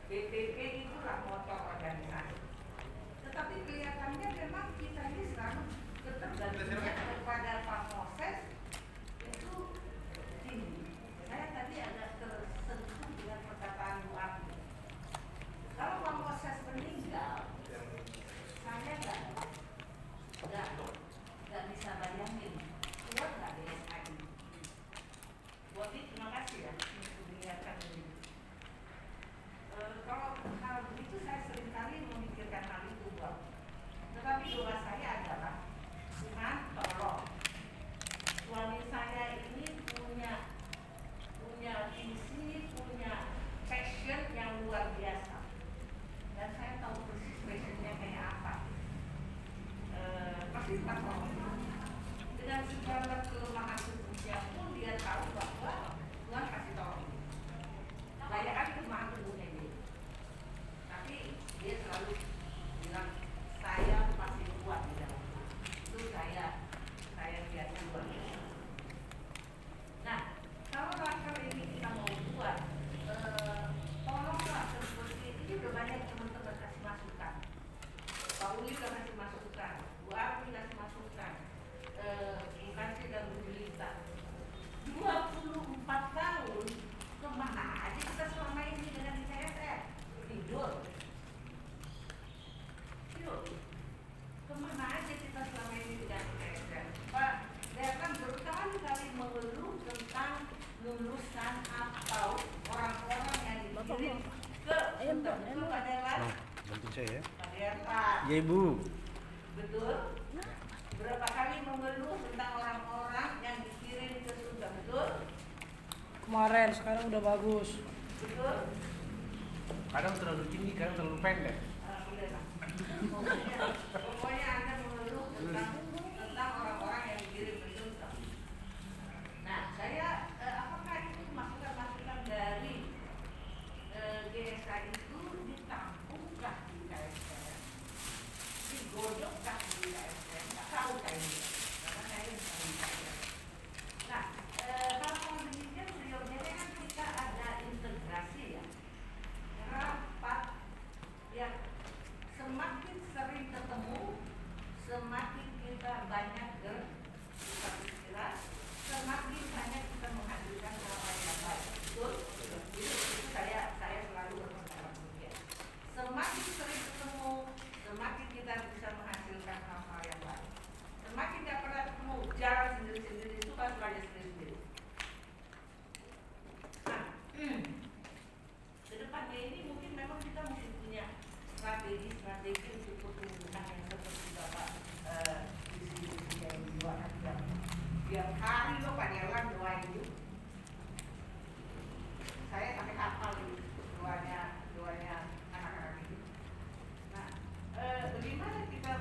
BPP itulah motor organisasi. Tetapi kelihatannya memang kita ini selalu ketergantungan kepada Pak Moses itu tinggi. Saya tadi agak tersentuh dengan perkataan Bu Abi. Kalau Pak Moses meninggal, saya nggak bisa bayangin kuat nggak DSI. Bodi, terima kasih ya untuk mengingatkan ini. Kalau hal begitu saya seringkali memikirkan hal itu, Bang. Tetapi doa saya adalah Tuhan tolong suami saya ini punya visi, punya passion yang luar biasa. Dan saya tahu persis passionnya kayak apa. Pasti Pak dengan segala kelemahan tubuhnya pun dia tahu bahwa Tuhan kasih tolong. Banyak kan kelemahan tubuhnya dia. Tapi dia selalu bilang saya pasti kuat di dalam itu. Saya lihatnya luar biasa. Nah, kalau langkah ini kita mau buat, tolonglah seperti ini udah banyak teman-teman kasih masukan. Pak Uli udah kasih masukan, Bu Armi kasih masukan, Ikansi dan Bu Lita. 24 tahun kemana aja kita selama ini dengan ICSR? Tidur. Kemana aja kita selama ini dengan ICSR? Pak Derman berkali-kali mengeluh tentang lulusan atau orang-orang yang dikirim ke Pak Derman. Bantu saya ya. Pak Derman. Ya Ibu. Betul? Berapa kali mengeluh tentang orang-orang yang dikirim ke surga, betul? Kemarin, sekarang udah bagus. Betul? Kadang terlalu tinggi, kadang terlalu pendek. Pokoknya Anda mengeluh tentang orang-orang yang dikirim ke surga. Nah, saya apakah itu masukan-masukan dari GSK itu ditampungkah di KSR? Digodokkah di KSR? Nggak tahu kayaknya, karena saya bukan di KSR. Nah, kalau demikian beliaunya kan kita ada integrasi ya, rapat yang semakin sering ketemu, semakin kita banyak berpikiran, semakin banyak kita menghadirkan hal yang baik. Betul? Itu saya selalu berpendapat demikian. Semakin sering ketemu, semakin kita bisa menghasilkan hal-hal yang baik. Semakin tidak pernah ketemu, jalan sendiri-sendiri, suka belajar sendiri-sendiri. Nah, ke depannya ini mungkin memang kita mesti punya strategi untuk pertumbuhan yang seperti Bapak visi-visi yang dibuat yang hari lo Pak Derlan doain itu. Saya sampai hafal itu doanya anak-anak itu. Nah, bagaimana kita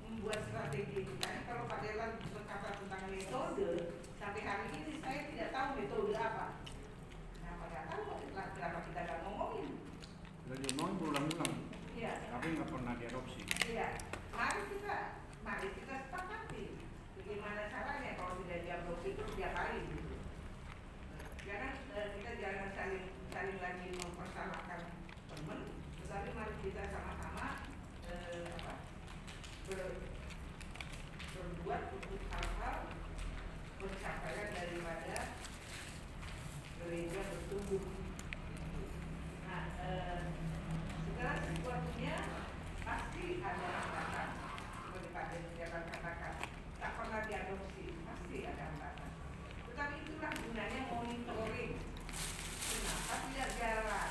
membuat strategi ini? Karena kalau Pak Derlan berkata tentang metode, sampai hari ini saya tidak tahu metode apa. Kenapa nggak tahu? Kenapa kita nggak ngomongin? Udah diomongin berulang-ulang, Iya. tapi nggak pernah diadopsi. Iya. Mari kita sepakati bagaimana caranya kalau tidak diadopsi itu tiap hari gitu. Kita jangan saling lagi mempersalahkan teman, tetapi mari kita sama-sama berbuat untuk hal-hal pencapaian daripada gereja bertumbuh. Nah, segala sesuatunya pasti ada hambatan, seperti Pak Derlan katakan, tak pernah diadopsi, pasti ada hambatan. Tetapi itulah gunanya monitoring. Kenapa tidak jalan?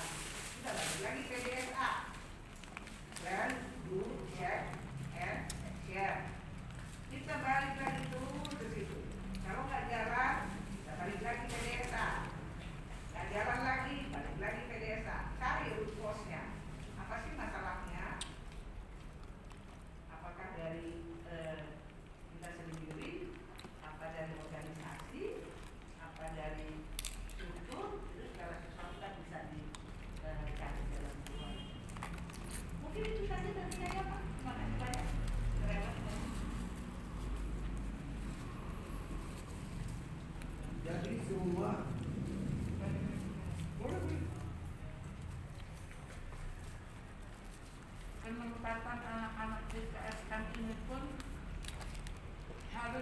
Kita lagi PDSA. Plan, do, check, and share. Kita balik lagi terus ke situ. Kalau nggak jalan, kita balik lagi PDSA. Nggak jalan lagi,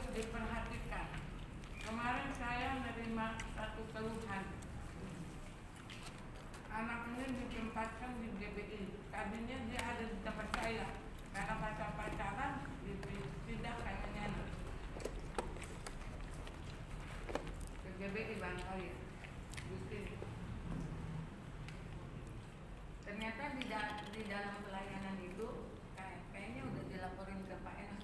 harus diperhatikan. Kemarin saya menerima satu keluhan. Anak ini ditempatkan di GBI. Tadinya dia ada di tempat saya. Karena pacaran tidak kayaknya ke GBI barangkali ya. Gusti. Ternyata di dalam pelayanan itu kayaknya udah dilaporin ke Pak Enos.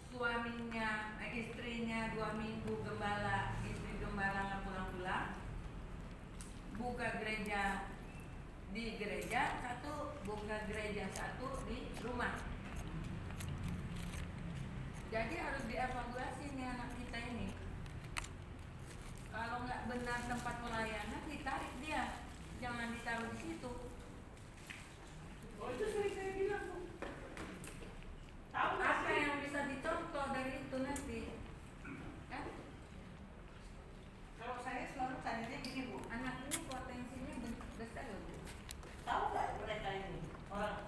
Suaminya, istrinya 2 minggu gembala, istri gembala nggak pulang-pulang, buka gereja di gereja satu, buka gereja satu di rumah. Jadi harus dievaluasi nih anak kita ini. Kalau nggak benar tempat pelayanan, ditarik dia, jangan ditaruh di situ. Oh itu sering saya bilang tuh. Tahu nggak Apa sih? yang bisa dicontoh dari itu nanti? Kan? Kalau saya selalu tanya gini Bu, Anak ini potensinya besar loh Bu. tahu nggak mereka ini orang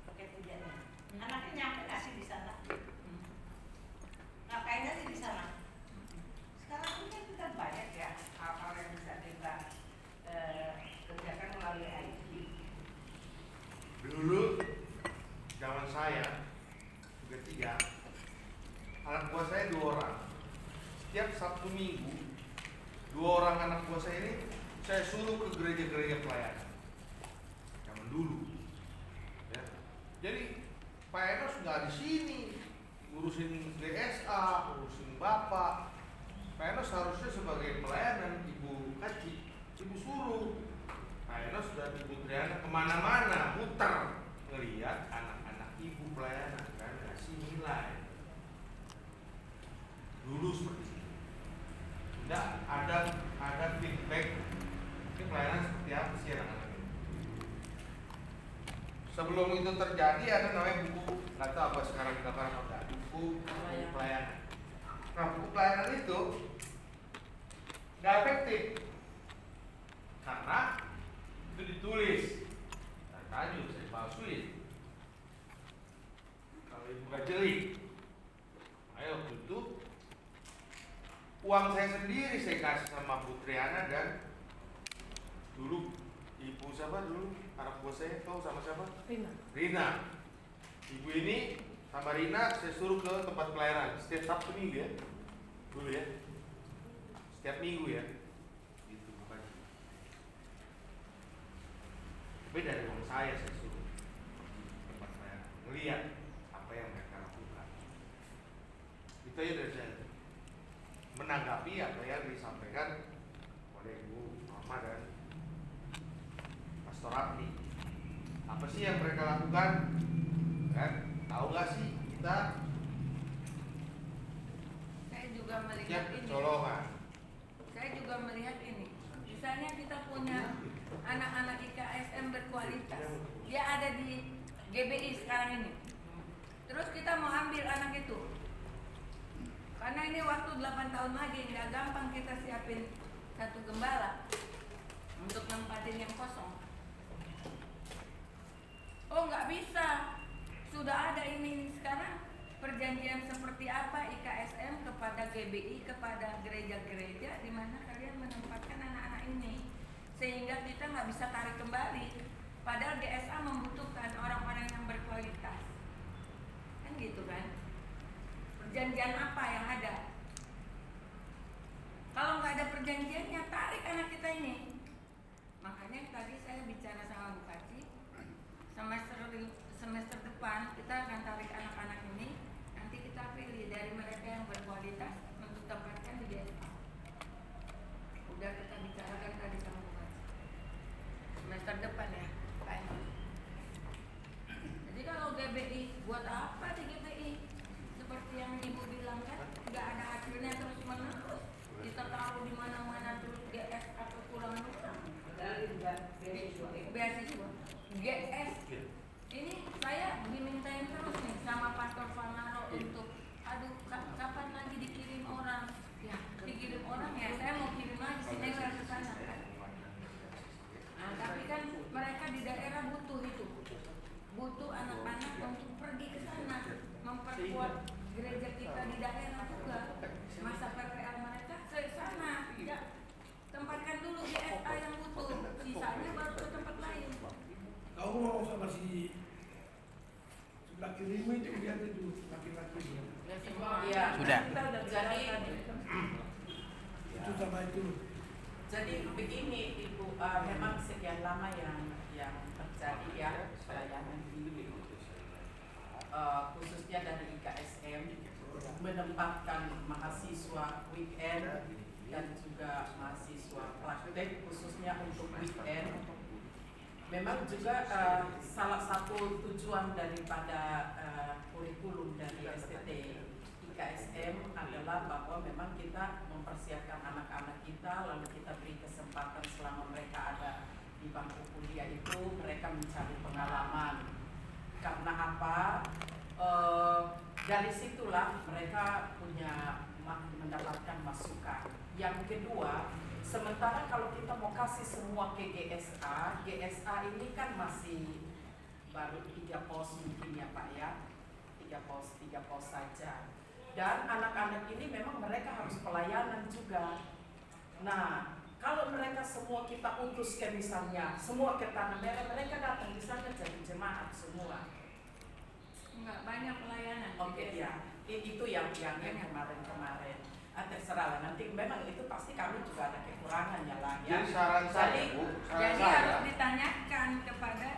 pakai pujanya? Anaknya nyampe nggak sih di sana? Ngapain aja di sana? Sekarang ini kan kita banyak ya hal-hal yang bisa kita kerjakan melalui IT. Dulu zaman saya juga 3, anak buah saya 2 orang. Setiap Sabtu Minggu 2 orang anak buah saya ini saya suruh ke gereja-gereja pelayanan zaman dulu ya. Jadi Pak Enos nggak di sini ngurusin DSA, ngurusin bapak. Pak Enos harusnya sebagai pelayanan, Ibu Kaci, Ibu suruh Pak Enos dan Ibu Triana kemana-mana muter ngeliat anak-anak ibu pelayanan kan kasih nilai. Dulu seperti itu. Tidak ada feedback ini pelayanan seperti apa sih anak-anak ini. Sebelum itu terjadi ada namanya buku, nggak tahu apa sekarang kita apa, buku pelayanan. Nah buku pelayanan itu nggak efektif karena itu ditulis kayu saya palsuin. Kalau ibu gak jeli, ayo itu uang saya sendiri saya kasih sama Putriana dan dulu ibu siapa dulu anak buah saya tahu sama siapa? Rina. Ibu ini sama Rina saya suruh ke tempat pelayanan setiap Sabtu Minggu ya, dulu ya, setiap minggu ya. Itu bukan beda dengan saya suruh tempat saya melihat apa yang mereka lakukan. Itu aja dari saya menanggapi apa yang disampaikan oleh Ibu Mama dan Pastor Abdi. Apa sih yang mereka lakukan? Kan tahu nggak sih kita Saya juga melihat tiap ini. kecolongan. Saya juga melihat ini. Misalnya kita punya anak-anak IKSM berkualitas, dia ada di GBI sekarang ini. Terus kita mau ambil anak itu, karena ini waktu 8 tahun lagi, nggak gampang kita siapin satu gembala untuk nempatin yang kosong. Oh nggak bisa, sudah ada ini sekarang perjanjian seperti apa IKSM kepada GBI, kepada gereja-gereja di mana kalian menempatkan anak-anak ini, sehingga kita nggak bisa tarik kembali. Padahal GSA membutuhkan orang-orang yang berkualitas, kan gitu kan? Perjanjian apa yang ada? Kalau nggak ada perjanjiannya, tarik anak kita ini. Makanya tadi saya bicara sama Bu Kaci, semester depan kita akan tarik anak-anak ini. Nanti kita pilih dari mereka yang berkualitas untuk tempatkan di GSA. Udah kita bicarakan tadi sama Bu Kaci. Semester depan ya, Pak Enos. Jadi kalau GBI, buat apa di GBI? Seperti yang Ibu bilang kan, nggak ada hasilnya terus menerus. Kita taruh di mana-mana terus GS atau kurang kurang. Beasiswa. GS. Ini saya dimintain terus nih sama Pastor Fanaro untuk, aduh kapan lagi dikirim orang? Ya dikirim orang ya, saya mau kirim lagi si Nela ke sana kan. Nah, tapi kan laki-laki itu dia 7 laki-laki dia. Iya. Sudah. Kita udah Jadi Itu sama itu. Jadi begini Ibu, memang sekian lama yang terjadi ya pelayanan ini, khususnya dari IKSM menempatkan mahasiswa weekend dan juga mahasiswa praktek khususnya untuk weekend. Memang juga salah satu tujuan daripada kurikulum dari STT IKSM adalah bahwa memang kita mempersiapkan anak-anak kita, lalu kita beri kesempatan selama mereka ada di bangku kuliah itu mereka mencari pengalaman. Karena apa? Dari situlah mereka mendapatkan masukan. Yang kedua, sementara kalau kita mau kasih semua ke GSA ini kan masih baru 3 pos mungkin ya Pak ya, 3 pos saja. Dan anak-anak ini memang mereka harus pelayanan juga. Nah, kalau mereka semua kita utus ke misalnya, semua ke Tanah Merah, mereka datang di sana jadi jemaat semua. Enggak banyak pelayanan. Oke ya, itu yang kemarin-kemarin. Terserah lah, nanti memang itu pasti kami juga ada kekurangannya lah ya. Jadi saran saya, Bu, saran Jadi saya, harus ditanyakan kepada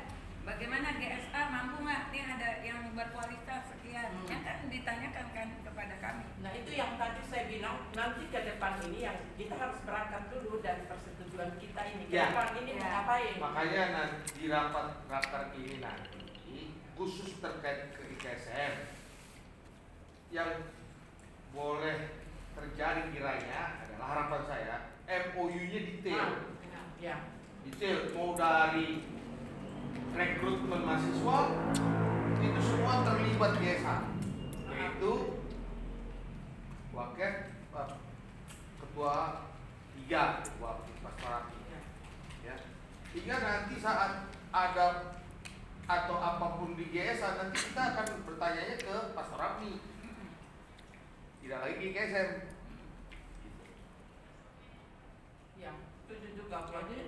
bagaimana GSA mampu nggak nih ada yang berkualitas sekian. Ya kan ditanyakan kan kepada kami. Nah itu yang tadi saya bilang, nanti ke depan ini yang kita harus berangkat dulu dari persetujuan kita ini. Ke Ya. depan ini mau ngapain? makanya nanti di rapat ini nanti khusus terkait ke IKSM yang boleh terjadi kiranya adalah harapan saya MOU-nya detail, Ya. detail mau dari rekrutmen mahasiswa itu semua terlibat GSA, yaitu wakil ketua 3 wakil pastorati ya. Sehingga nanti saat ada atau apapun di GSA nanti kita akan bertanyanya ke Pastor Rafni, tidak lagi di GSM. Ya, setuju juga. Jadi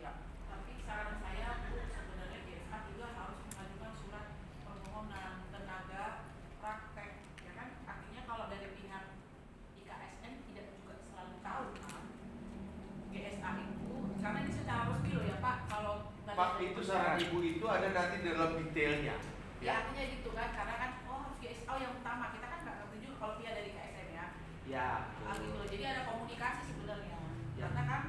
ya, tapi saran saya Bu, sebenarnya GSA juga harus mengajukan surat permohonan tenaga praktek, ya kan? Artinya kalau dari pihak IKSN tidak juga selalu tahu kan GSA itu, karena ini secara resmi loh ya Pak. Kalau Pak, itu saran Ibu itu ada nanti dalam detailnya. ya artinya gitu kan, karena kan harus GSA yang utama, kita kan nggak ngerti juga kalau dia dari KSN ya. Ya. Gitu loh. Jadi ada komunikasi sebenarnya. Ya. Karena kan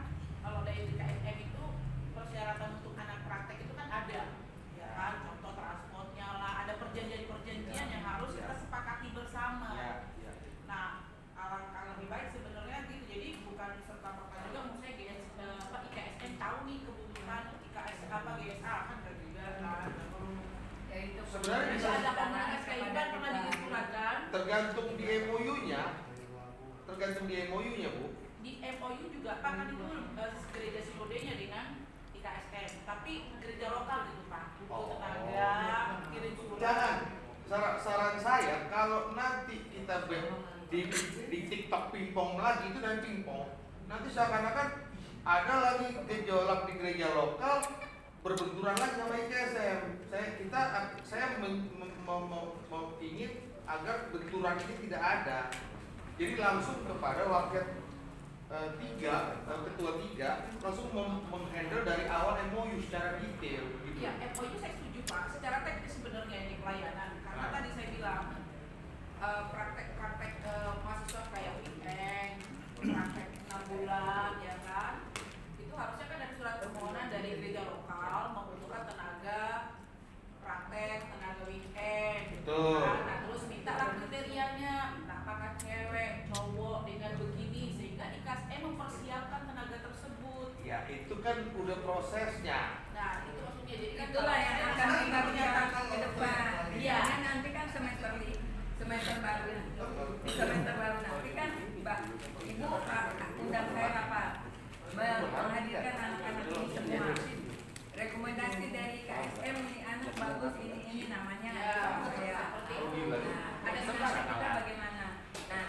kalau dari KSM itu persyaratan untuk anak praktek itu kan ada, ya kan, contoh transportnya lah, ada perjanjian-perjanjian yang harus kita sepakati bersama. Ya, ya. Nah, alangkah lebih baik sebenarnya gitu. Jadi bukan serta merta juga maksudnya IKSM tahu nih kebutuhan IKSM apa GSA kan enggak juga kan. Ya itu Sebenarnya bisa ada komunikasi kayak gitu kan pernah dikumpulkan. Tergantung di MOU-nya. Tergantung di MOU-nya, Bu. Di MOU juga Pak kan itu gereja sinodenya dengan IKSM, tapi gereja lokal gitu Pak, butuh tenaga, kirim surat. Jangan. Saran saya kalau nanti kita di TikTok pingpong lagi itu dan pingpong, nanti seakan-akan ada lagi gejolak di gereja lokal berbenturan lagi sama IKSM. Saya ingin agar benturan ini tidak ada. Jadi langsung kepada wakil 3, ketua 3 langsung menghandle dari awal MOU secara detail gitu. Iya, MOU saya setuju Pak, secara teknis sebenarnya ini pelayanan, karena Nah. tadi saya bilang praktek mahasiswa kayak weekend, praktek 6 bulan ya kan, itu harusnya kan ada surat permohonan dari gereja lokal membutuhkan tenaga praktek, tenaga weekend. Betul. Nah, terus mintalah kriterianya, minta apakah cewek, cowok dengan begini, sehingga IKSM mempersiapkan tenaga tersebut. Ya itu kan udah prosesnya. Nah, itu maksudnya jadi kan itulah yang akan kita bicarakan ke depan. Iya. Karena nanti kan semester baru. Di semester baru nanti kan Mbak Ibu undang saya rapat menghadirkan anak-anak ini semua. Rekomendasi dari KSM ini anak bagus ini namanya saya. Nah, ada semangat kita bagaimana. Nah,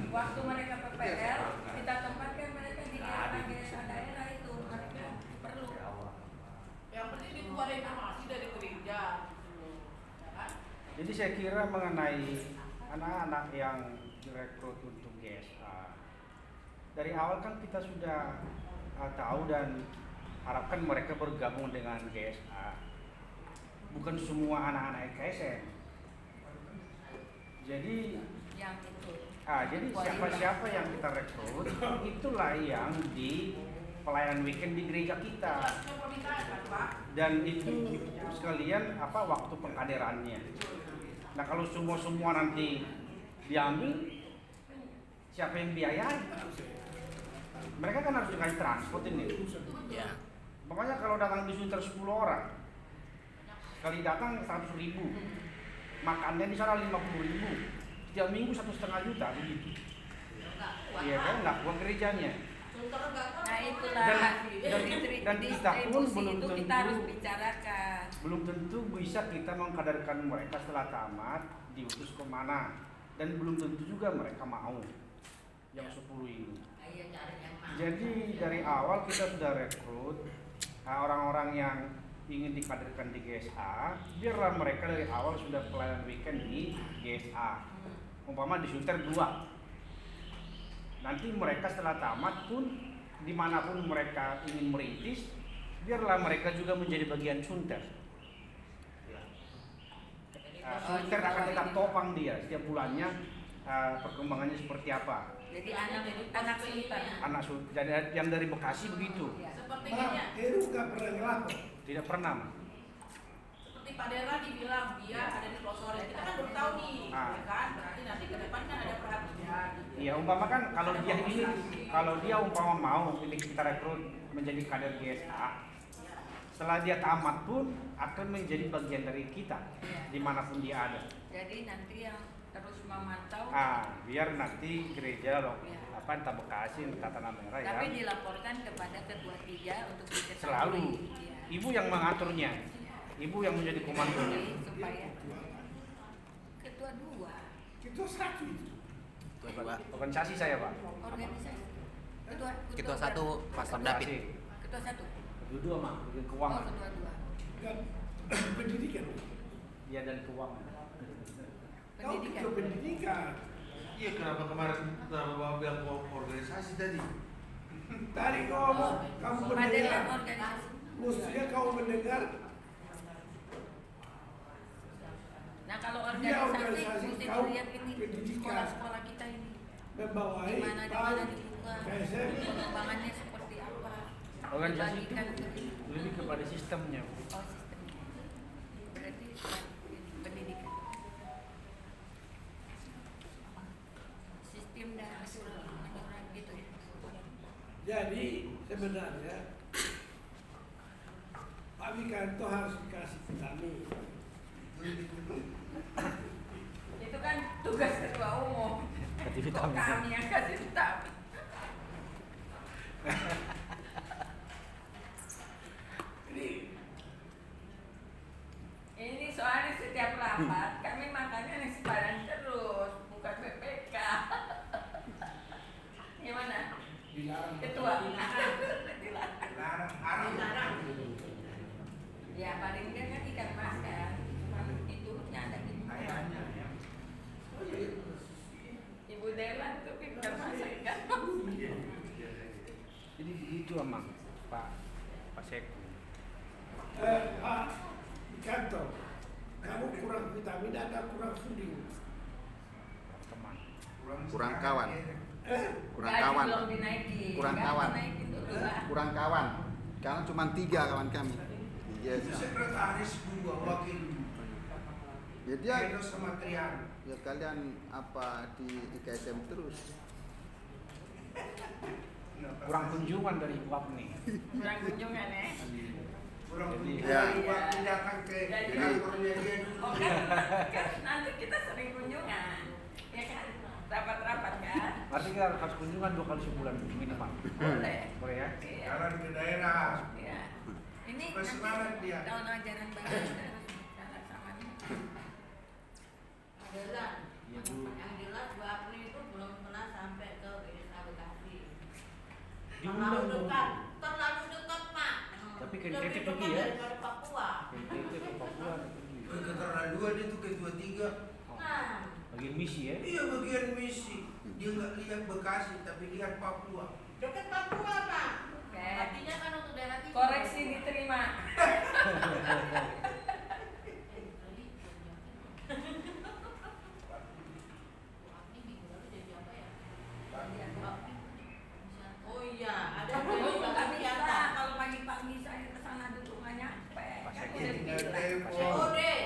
waktu mereka PPL kita tempatkan mereka di desa daerah itu mereka perlu. yang penting itu ada informasi dari gereja. Jadi saya kira mengenai anak-anak yang direkrut untuk GSA, dari awal kan kita sudah tahu dan harapkan mereka bergabung dengan GSA. Bukan semua anak-anak EKSM. Jadi yang itu. jadi siapa-siapa yang kita rekrut itulah yang di pelayanan weekend di gereja kita. Dan itu sekalian waktu pengkaderannya. Nah kalau semua nanti diambil, siapa yang biayai? Mereka kan harus dikasih transport ini. Ya. Makanya kalau datang di sunter 10 orang, sekali datang 100.000, makannya di sana 50.000, setiap minggu 1,5 juta begitu. Iya kan, nggak kuat gerejanya. Nah itulah Dan kita pun belum itu kita tentu harus bicarakan. belum tentu bisa kita mengkaderkan mereka setelah tamat diutus kemana, dan belum tentu juga mereka mau yang 10 ini. Jadi dari awal kita sudah rekrut orang-orang yang ingin dikaderkan di GSA, biarlah mereka dari awal sudah pelayanan weekend di GSA. Umpama di Sunter 2. Nanti mereka setelah tamat pun dimanapun mereka ingin merintis, biarlah mereka juga menjadi bagian Sunter. Sunter akan tetap topang dia setiap bulannya, perkembangannya seperti apa. Jadi anak Sunter. Anak jadi yang dari Bekasi begitu. Seperti Pak, ini, Heru nggak pernah ngelapor. Tidak pernah. seperti Pak Dera dibilang dia ada di pelosori. Kita kan belum tahu nih, ya kan? Berarti nanti ke depan kan ada perhatian. Iya, umpama kan kalau dia umpama mau ini kita rekrut menjadi kader GSA, setelah dia tamat pun akan menjadi bagian dari kita dimanapun dia ada. Jadi nanti yang terus memantau. Biar nanti gereja loh, entah Bekasi, entah Tanah Merah ya. Tapi dilaporkan kepada ketua 3 untuk diketahui. Selalu. Ya. Ibu yang mengaturnya, ibu yang menjadi komandonya. Jadi supaya ketua 2 Itu satu itu. Organisasi saya Pak. organisasi. Ketua 1 Pastor David. Ketua 1. Kedua Mak, bagian Oh, keuangan. ketua 2. Dan pendidikan. Iya dan keuangan. Kau Pendidikan. ke pendidikan. Iya, kenapa kemarin Bapak bilang organisasi tadi? Tadi ngomong, kamu Padahal mendengar. organisasi. Mestinya kau mendengar. Nah, kalau Dia organisasi organisasi, mesti kau dilihat ini pendidikan. sekolah-sekolah kita ini. Membawahi Di mana dibuka. KSM. Pengembangannya seperti apa? Organisasi itu Dibagikan begitu. lebih kepada sistemnya. Oh, sistemnya. Berarti pendidikan. Sistem dan aturan gitu ya. Jadi sebenarnya Pak Wikanto harus dikasih vitamin. Itu kan tugas ketua umum. Kasih Kok vitamin. kami yang kasih vitamin. Ini soalnya setiap rapat kami makannya nasi padang terus, bukan PPK. Gimana? Dilarang. Ketua. Dilarang. Ya paling enggak kan ikan mas kan. Itu ada gitu. Ibu Dela tuh pintar masak kan. Jadi begitu Amang, Pak Seku. Pak Wikanto, kamu kurang vitamin atau kurang suding? Teman. Kurang kawan. Kurang Gaji kawan. belum dinaikin. Kurang Gaji kawan. naikin dulu lah. Kurang kawan. Karena cuma 3 kawan kami. Iya. Itu sekretaris 2, wakil 2. Ya dia Edo sama Trian. ya kalian di IKSM terus. Kurang kunjungan dari Ibu Apni. Kurang kunjungan ya. Kurang Jadi- suding. Ya. Waktu datang ke Jadi- kantornya dia dulu. Oh kan nanti kita sering kunjungan. Ya kan? Rapat-rapat kan? Berarti kita harus kunjungan 2 kali sebulan minimal. Boleh. Boleh ya? Iya. Jalan ke daerah. Iya. Ini Supaya semangat nanti dia. tahun ajaran baru kita harus jalan sama nih. Adalah Iya, Bu. yang jelas Bu Apri itu belum pernah sampai ke Desa Bekasi. Diundang, Bu. Terlalu dekat Pak. Tapi ke Lebih NTT dekat pergi ya? daripada Papua. NTT ke Papua pergi. Keterlaluan itu ketua 3. Nah, Bagian misi ya. Iya bagian misi. Dia nggak lihat Bekasi tapi lihat Papua. Dekat Papua Pak. artinya kan untuk daerah timur. Koreksi diterima. Oh iya, ada Kamu yang nggak nggak bisa. bisa. Kalau pagi-pagi saya ke sana duduk nggak nyampe. Pas Kan saya udah tinggal bilang. telepon. Oh deh,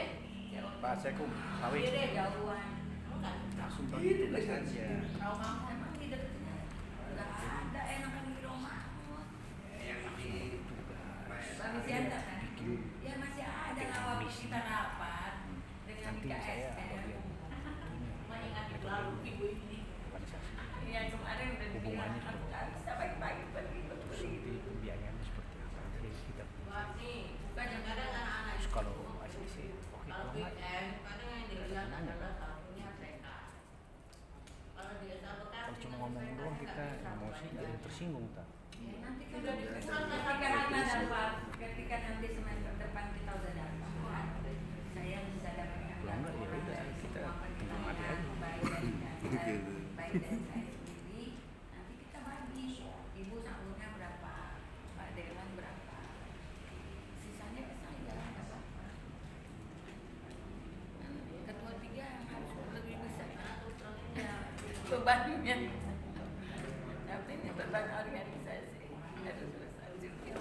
Pak Sekum, sawit. iya deh jauhan. Bukan. Langsung bagi tugas aja. Tahu kamu? Emang di dekatnya nggak ada enakan di rumah. Yang di Bagi siapa kan? Ya masih ada lah waktu kita rapat dengan Nanti saya KSM. Mengingat lalu minggu ini. Iya kemarin udah dibilang aku nggak bisa pagi-pagi pergi betul Nanti pembiayaannya seperti apa? Nanti kita Buat nih, bukan yang kadang anak-anak terus itu, kalau ACC oke kalau banget. weekend kadang yang dilihat adalah salah satunya TK. Kalau di desa Bekasi Kalau cuma masih ngomong TK, doang nggak kita bisa emosi belajar. jadi tersinggung tak. Ya, nanti kan Sudah dipesan ketika kan kita sampai dapat, ketika nanti semester depan kita udah dapat, saya bisa dapatkan Kalau enggak, ya udah, kita tunggu mati aja. baik dari baik dari saya sendiri, nanti kita bagi. Ibu sahurnya berapa, Pak Dewan berapa, sisanya ke saya nggak apa-apa. Ketua 3 yang harus lebih besar karena terus terusnya bebannya. Tapi ini beban organisasi harus selesai juga.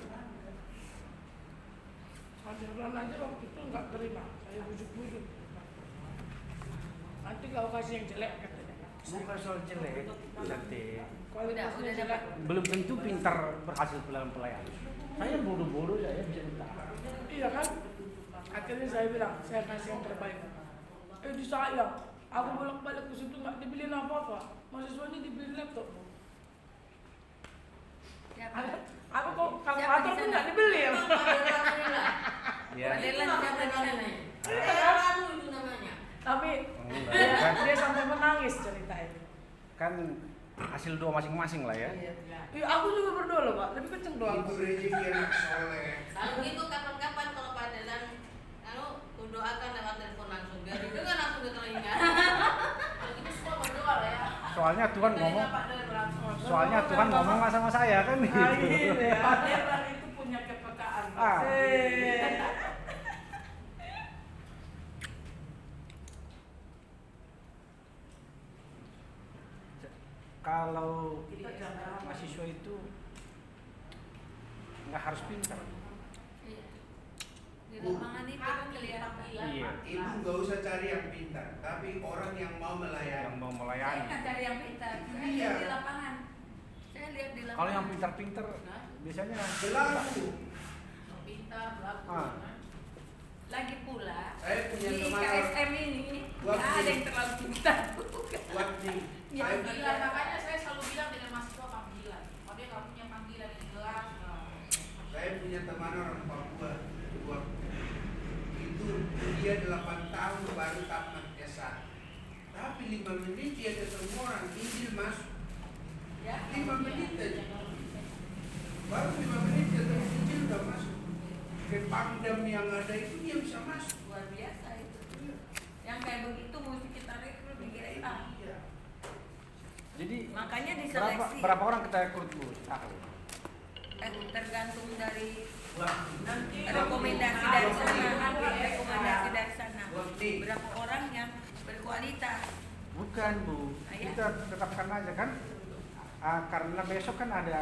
Ajaran aja waktu itu nggak terima, saya bujuk-bujuk. Nanti kau kasih yang jelek katanya. Bukan soal jelek, cantik. Kualitasnya Udah jelek. dapat. Belum tentu pintar berhasil dalam pelayanan. Saya bodoh-bodoh saya bisa minta. Iya kan? Akhirnya saya bilang, saya kasih yang terbaik. Disayang, aku bolak-balik ke situ nggak dibeliin apa-apa. Mahasiswanya dibeliin laptop. Aku kok kalkulator pun nggak dibeli ya. Emang Pak Dewan ini lah. Ya. Pak Dewan siapa di sana? Kamu itu namanya. Tapi Enggak, dia sampai menangis ceritanya. kan hasil doa masing-masing lah ya. Iya, aku juga berdoa loh Pak, lebih kenceng doa. itu rezeki anak soleh. Kalau gitu kapan-kapan kalau Pak Dewan lalu kudoakan lewat telepon langsung biar didengar langsung ke telinga. Kalau gitu semua berdoa lah ya. Soalnya Tuhan ngomong, Telinga Pak Dewan langsung. soalnya Tuhan ngomong nggak sama saya kan Ah, gitu. gitu ya. Pak Dewan itu punya kepekaan. Ah. Kalau Kita jangan mahasiswa itu nggak harus pintar. Iya. Di lapangan itu kan kelihatan. Iya. Ibu nggak usah cari yang pintar, tapi orang yang mau Yang melayani. mau Saya melayani. nggak cari yang pintar, saya Iya. lihat di lapangan. Saya lihat di lapangan. Kalau yang pintar-pintar biasanya Selalu. Pintar, belagu. Ah. Lagi pula Saya punya di teman KSM ini Buat nggak ada ini. yang terlalu pintar. buat nih. Ya, Saya Panggilan, makanya saya selalu bilang dengan mahasiswa panggilan. Kalau dia nggak punya panggilan yang jelas, Saya punya teman orang Papua, itu dia 8 tahun baru tamat S1. Tapi 5 menit dia ketemu orang Injil masuk. Ya. 5 menit aja. Baru 5 menit ketemu Injil udah masuk. Ke Pangdam yang ada itu dia bisa masuk. Luar biasa itu. Yang kayak begitu mesti kita rekrut di GSA. Iya. jadi Makanya berapa, diseleksi. berapa orang kita rekrut Bu? Ahli. Tergantung dari nanti rekomendasi dari sana. Rekomendasi dari sana. Nih, Berapa orang yang berkualitas? Bukan Bu, Ayah? kita tetapkan aja kan. Karena besok kan ada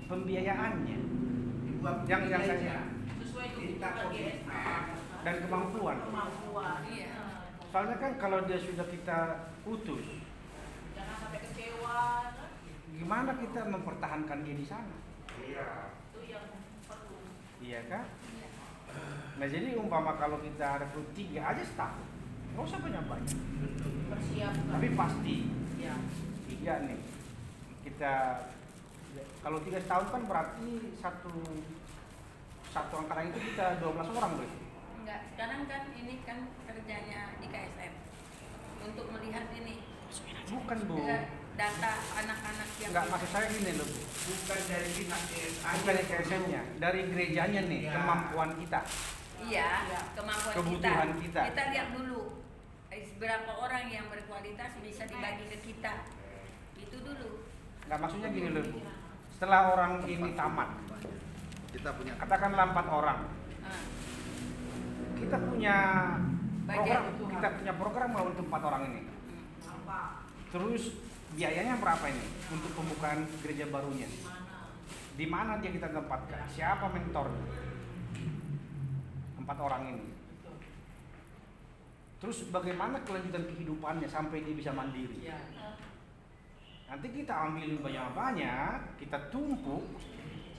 pembiayaannya dibuat yang gereja. saya sesuai Minta kebutuhan komitmen. GSA. dan kemampuan. Kemampuan. Iya. Soalnya kan kalau dia sudah kita utus, Jangan sampai kecewa. Kan? gimana kita mempertahankan dia di sana? Iya. Itu yang perlu. Iya kan? Nah jadi umpama kalau kita rekrut 3 aja setahun, nggak usah banyak-banyak. Persiapkan. Tapi pasti Ya. 3 nih. Kita kalau 3 setahun kan berarti satu angkatan itu kita 12 orang berarti. Enggak, sekarang kan ini kan kerjanya di KSM untuk melihat ini Bukan Bu, data anak-anak yang nggak maksud saya gini loh Bu. Bukan dari pihak GSA. Bukan dari KSM-nya, dari gerejanya nih, Ya. kemampuan kita. Iya, kemampuan Kebutuhan kita. Kita lihat dulu berapa orang yang berkualitas bisa dibagi ke kita. Itu dulu. Nggak, maksudnya gini loh Bu. Setelah orang ini tamat, Kita punya katakanlah 4 orang. Kita punya program, untuk 4 orang ini. Terus biayanya berapa ini untuk pembukaan gereja barunya? Di mana dia kita tempatkan? Siapa mentornya? 4 orang ini. Terus bagaimana kelanjutan kehidupannya sampai dia bisa mandiri? Nanti kita ambil banyak-banyak, kita tumpuk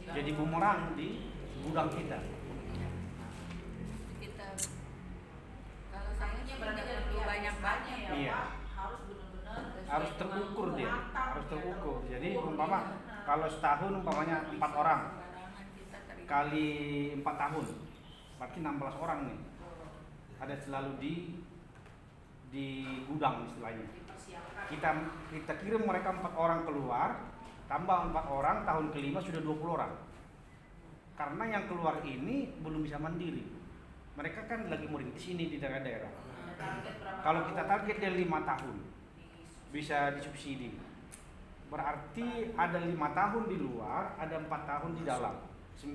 jadi bumerang di gudang kita. Kita kalau saya sih berarti perlu banyak-banyak ya. Iya. Harus benar-benar Harus terukur dia, harus terukur. Jadi umpama kalau setahun umpamanya 4 orang kali 4 tahun, berarti 16 orang nih. Ada selalu di gudang istilahnya. Kita kirim mereka 4 orang keluar, tambah 4 orang, tahun kelima sudah 20 orang. Karena yang keluar ini belum bisa mandiri. Mereka kan lagi murid di sini di daerah-daerah. Kalau kita target dia 5 tahun bisa disubsidi. Berarti ada 5 tahun di luar, ada 4 tahun di dalam. 9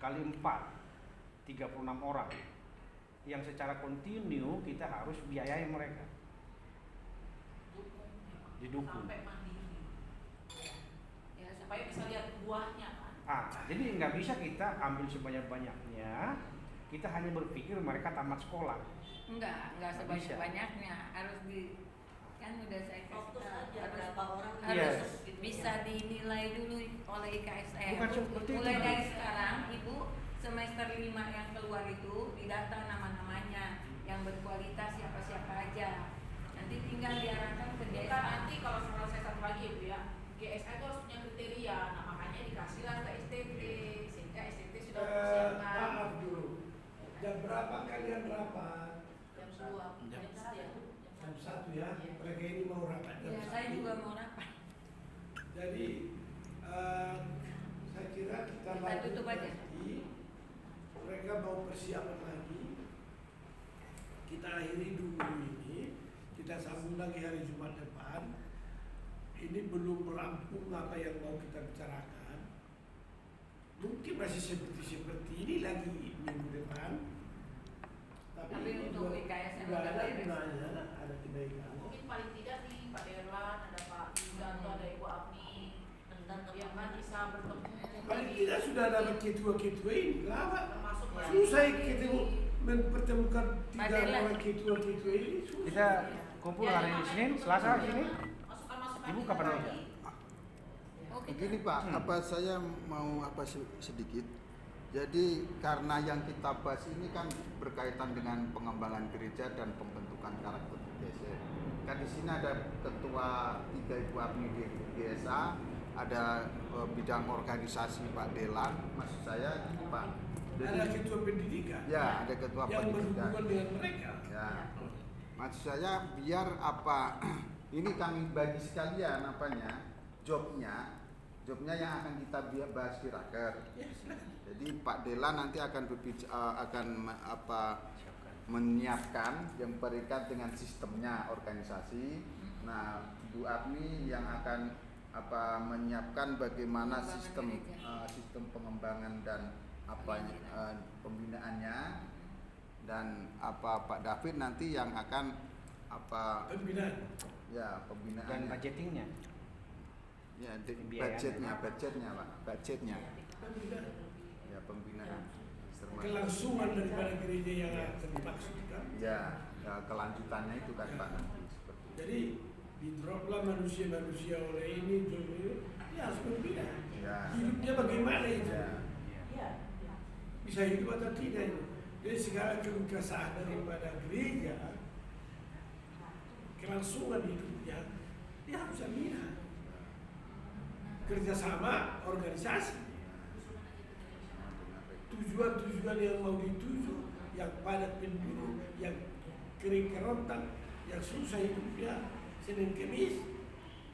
kali 4 36 orang. Yang secara kontinu kita harus biayai mereka. Didukung. sampai mandiri. Ya, supaya bisa lihat buahnya kan. Jadi nggak bisa kita ambil sebanyak-banyaknya. Kita hanya berpikir mereka tamat sekolah. Enggak Bisa. sebanyak-banyaknya. Harus kan udah saya kasih Fokus tahu, aja harus berapa orang Yes. harus bisa dinilai dulu oleh IKSM. Bukan seperti Mulai itu. dari sekarang Ibu semester 5 yang keluar itu didata nama-namanya yang berkualitas siapa-siapa aja. Nanti tinggal diarahkan ke Bukan desa. nanti kalau saya satu lagi Bu ya, GSA itu harus punya kriteria. Nah makanya dikasihlah ke STT sehingga STT sudah mempersiapkan Maaf dulu. Jam berapa kalian rapat? jam 2 jam 1 ya. Jam 1 ya. Mereka ini mau rapat jam Ya, 1. saya juga mau rapat. Jadi saya kira kita Kita lanjut tutup aja. lagi. Mereka mau persiapan lagi. Kita akhiri dulu ini. Kita sambung lagi hari Jumat depan. Ini belum rampung apa yang mau kita bicarakan. Mungkin masih seperti ini lagi minggu depan. Tapi ini untuk juga IKSM sudah udah ada beres. gunanya, ada kenaikan. Mungkin paling tidak nih Pak Derlan, ada Pak Yudanto, ada Ibu Apni tentang yang kan bisa bertemu. Paling tidak sudah dapat ketua-ketua ini. Lama. Termasuk Pak Susah Yudi. ketemu mempertemukan 3 Padahal- orang ketua-ketua ini. Susah. Kita kumpul hari Senin, Selasa di sini. Masukan-masukan Ibu kita kapan tadi. aja? Oke. Begini Pak, saya mau sedikit. Jadi karena yang kita bahas ini kan berkaitan dengan pengembangan gereja dan pembentukan karakter GSA. Kan di sini ada ketua 3 Ibu Apni di GSA, ada bidang organisasi Pak Delan, maksud saya gini Pak. Ada ketua pendidikan. Ya, ada ketua yang pendidikan. berhubungan dengan mereka. Ya, maksud saya biar apa? Ini kami bagi sekalian jobnya yang akan kita bahas di raker. Ya, silakan. Jadi Pak Dela nanti akan menyiapkan yang berkaitan dengan sistemnya organisasi. Nah, Bu Apni yang akan menyiapkan bagaimana sistem pengembangan dan pembinaannya, dan Pak David nanti yang akan Pembinaan. ya Dan pembinaannya. budgetingnya. Ya, Pembiayaan. budgetnya Pak, budgetnya. Pembinaan. Ya, pembinaan. Termasuk Kelangsungan daripada gereja yang akan dimaksudkan. ya, kelanjutannya itu kan Pak nanti seperti itu. Jadi didroplah manusia-manusia oleh ini, ya harus membina. Ya. Hidupnya bagaimana itu? Ya. Iya. Bisa hidup atau tidak itu? Jadi segala kelukasan daripada gereja, kelangsungan hidupnya, dia harus bina. Kerjasama organisasi. Tujuan-tujuan yang mau dituju, yang padat penduduk, yang kering kerontang, yang susah hidupnya, Senin Kemis,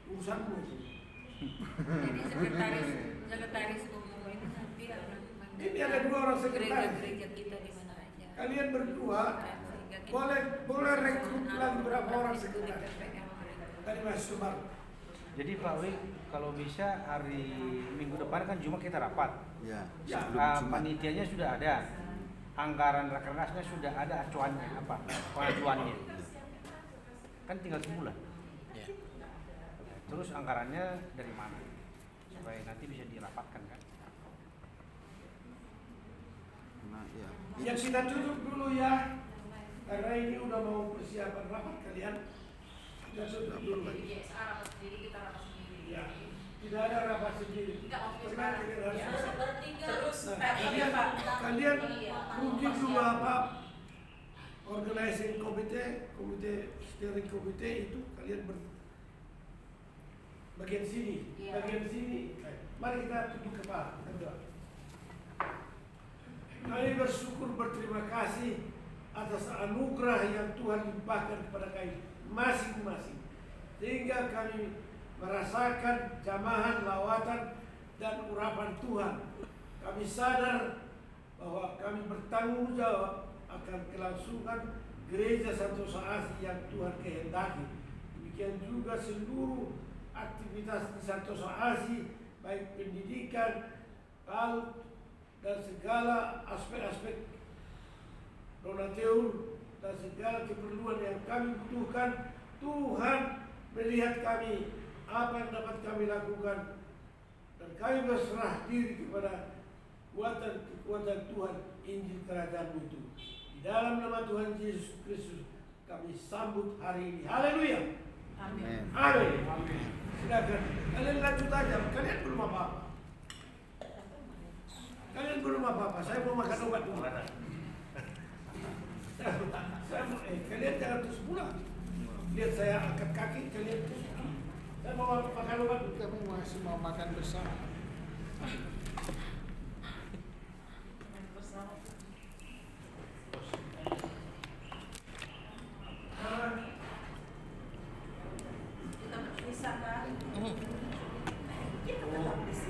urusanmu. Jadi sekretaris umum ini nanti akan Ini ada 2 orang sekretaris. Gereja kita di mana aja. Kalian berdua Sehingga kita- boleh rekrut lagi berapa orang sekretaris dari mahasiswa baru. Jadi Pak Wi, kalau bisa hari minggu depan kan Jumat kita rapat. Ya, Ya, sebelum Jumat. Panitianya sudah ada, anggaran rakernasnya sudah ada, acuannya apa, pengajuannya. Kan tinggal sebulan. Ya. Terus anggarannya dari mana? Supaya nanti bisa dirapatkan kan? Nah, ya. Yang kita tutup dulu ya, karena ini udah mau persiapan rapat kalian. Kita tutup dulu. Ya, tidak ada rapat sendiri. Karena kalian harus selesai. Terus Nah, kalian mungkin dulu apa organizing komite steering komite itu kalian bagian sini, bagian sini. Mari kita tunduk kepala. Kami bersyukur berterima kasih atas anugerah yang Tuhan limpahkan kepada kami masing-masing, sehingga kami merasakan jamahan, lawatan, dan urapan Tuhan. Kami sadar bahwa kami bertanggung jawab akan kelangsungan gereja Santoso Asi yang Tuhan kehendaki. Demikian juga seluruh aktivitas di Santoso Asi, baik pendidikan, PAUD, dan segala aspek-aspek donatur dan segala keperluan yang kami butuhkan. Tuhan melihat kami, apa yang dapat kami lakukan, dan kami berserah diri kepada kekuatan Tuhan Injil Kerajaan itu. Di dalam nama Tuhan Yesus Kristus kami sambut hari ini. Haleluya. Amin. Amin. Silakan. Kalian lanjut aja. Kalian belum apa-apa. Kalian belum apa-apa. Saya mau makan obat dulu. Kalian jangan terus pulang. Lihat saya angkat kaki, kalian terus. Saya mau makan obat dulu. Kami masih mau makan bersama. Kita berpisah kan?